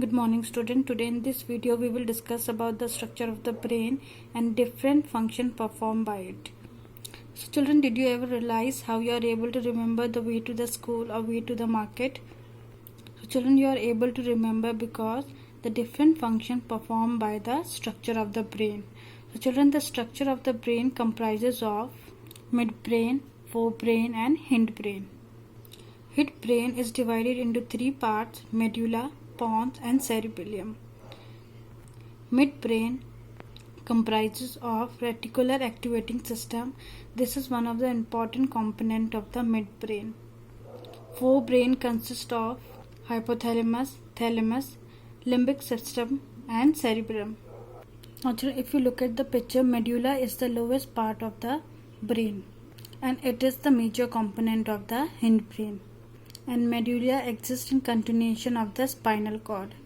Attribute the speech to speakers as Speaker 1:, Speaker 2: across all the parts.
Speaker 1: Good morning student. Today in this video we will discuss about the structure of the brain and different function performed by it. So children, did you ever realize how you are able to remember the way to the school or way to the market? So children, you are able to remember because the different function performed by the structure of the brain. So children, the structure of the brain comprises of midbrain, forebrain and hindbrain. Hindbrain is divided into three parts: medulla, pons and cerebellum. Midbrain comprises of reticular activating system. This is one of the important component of the midbrain. Forebrain consists of hypothalamus, thalamus, limbic system and cerebrum. Now if you look at the picture, medulla is the lowest part of the brain and it is the major component of the hindbrain. And medulla exists in continuation of the spinal cord.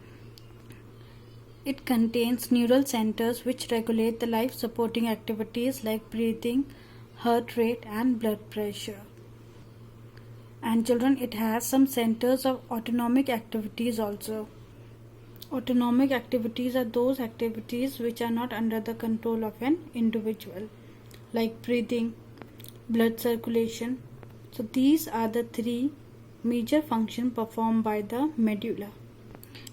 Speaker 1: It contains neural centers which regulate the life supporting activities like breathing, heart rate and blood pressure. And children, it has some centers of autonomic activities also. Autonomic activities are those activities which are not under the control of an individual, like breathing, blood circulation. So these are the three major function performed by the medulla.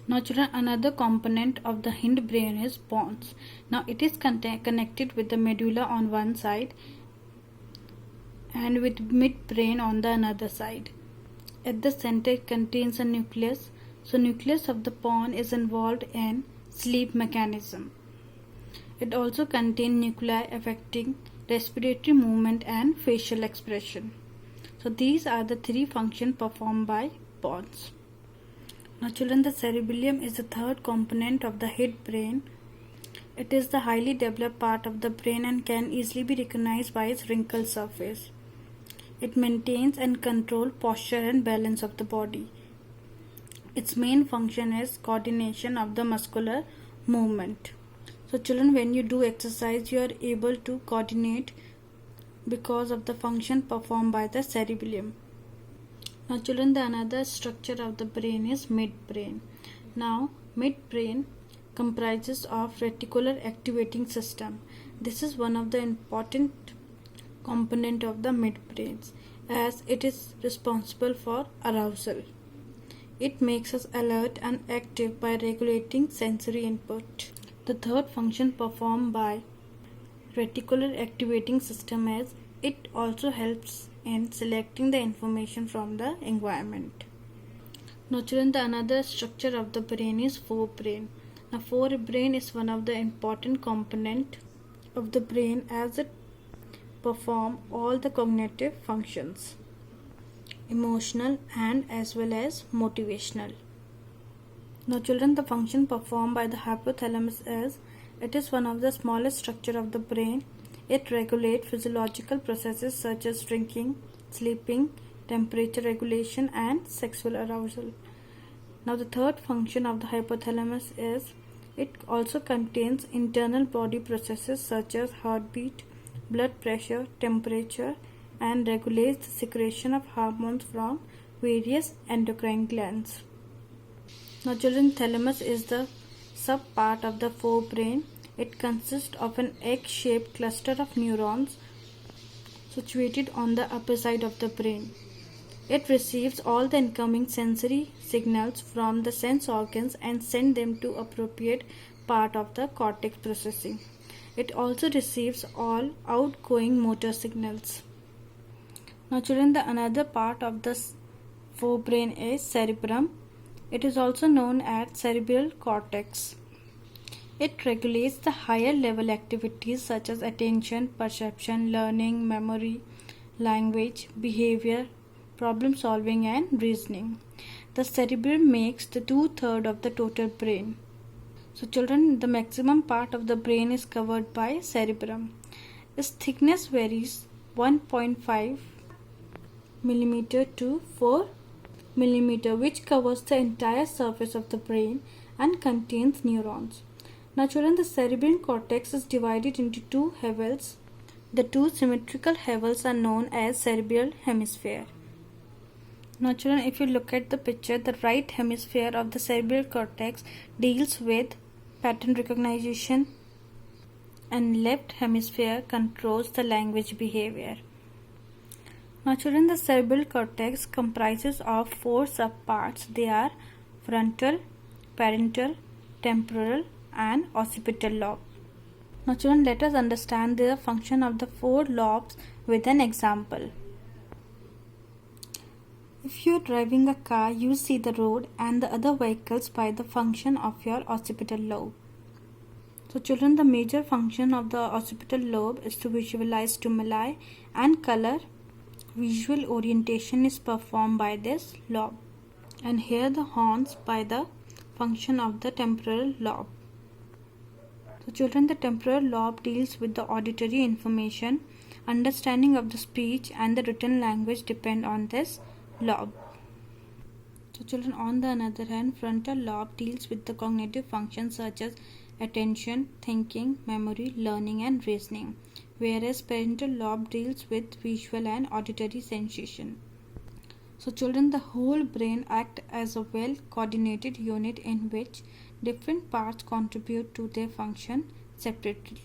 Speaker 1: Now children, another component of the hindbrain is pons. Now it is connected with the medulla on one side and with midbrain on the another side. At the center it contains a nucleus. So nucleus of the pons is involved in sleep mechanism. It also contains nuclei affecting respiratory movement and facial expression. So these are the three functions performed by pons. Now children, the cerebellum is the third component of the hindbrain. It is the highly developed part of the brain and can easily be recognized by its wrinkled surface. It maintains and controls posture and balance of the body. Its main function is coordination of the muscular movement. So children, when you do exercise, you are able to coordinate because of the function performed by the cerebellum. Now children, the another structure of the brain is midbrain. Now midbrain comprises of reticular activating system. This is one of the important component of the midbrain as it is responsible for arousal. It makes us alert and active by regulating sensory input. The third function performed by reticular activating system is it also helps in selecting the information from the environment. Now children, the another structure of the brain is forebrain. Now forebrain is one of the important component of the brain as it perform all the cognitive functions, emotional and as well as motivational. Now children, the function performed by the hypothalamus is it is one of the smallest structure of the brain. It regulates physiological processes such as drinking, sleeping, temperature regulation and sexual arousal. Now the third function of the hypothalamus is it also contains internal body processes such as heartbeat, blood pressure, temperature and regulates the secretion of hormones from various endocrine glands. Now children, thalamus is the sub part of the forebrain. It consists of an egg-shaped cluster of neurons situated on the upper side of the brain. It receives all the incoming sensory signals from the sense organs and sends them to appropriate part of the cortex processing. It also receives all outgoing motor signals. Now children, the another part of the forebrain is cerebrum. It is also known as cerebral cortex. It regulates the higher level activities such as attention, perception, learning, memory, language, behavior, problem solving and reasoning. The cerebrum makes the 2/3 of the total brain. So children, the maximum part of the brain is covered by cerebrum. Its thickness varies 1.5 millimeter to 4 millimeter, which covers the entire surface of the brain and contains neurons. Now children, the cerebral cortex is divided into two heavels. The two symmetrical heavels are known as cerebral hemisphere. Now children, if you look at the picture, the right hemisphere of the cerebral cortex deals with pattern recognition and left hemisphere controls the language behavior. Now children, the cerebral cortex comprises of 4 subparts. They are frontal, parietal, temporal and occipital lobe. Now children, let us understand the function of the 4 lobes with an example. If you are driving a car, you see the road and the other vehicles by the function of your occipital lobe. So children, the major function of the occipital lobe is to visualize stimuli and color. Visual orientation is performed by this lobe. And here the horns by the function of the temporal lobe. So children, the temporal lobe deals with the auditory information. Understanding of the speech and the written language depend on this lobe. So children, on the other hand, frontal lobe deals with the cognitive functions such as attention, thinking, memory, learning and reasoning, whereas parietal lobe deals with visual and auditory sensation. So children, the whole brain acts as a well coordinated unit in which different parts contribute to their function separately.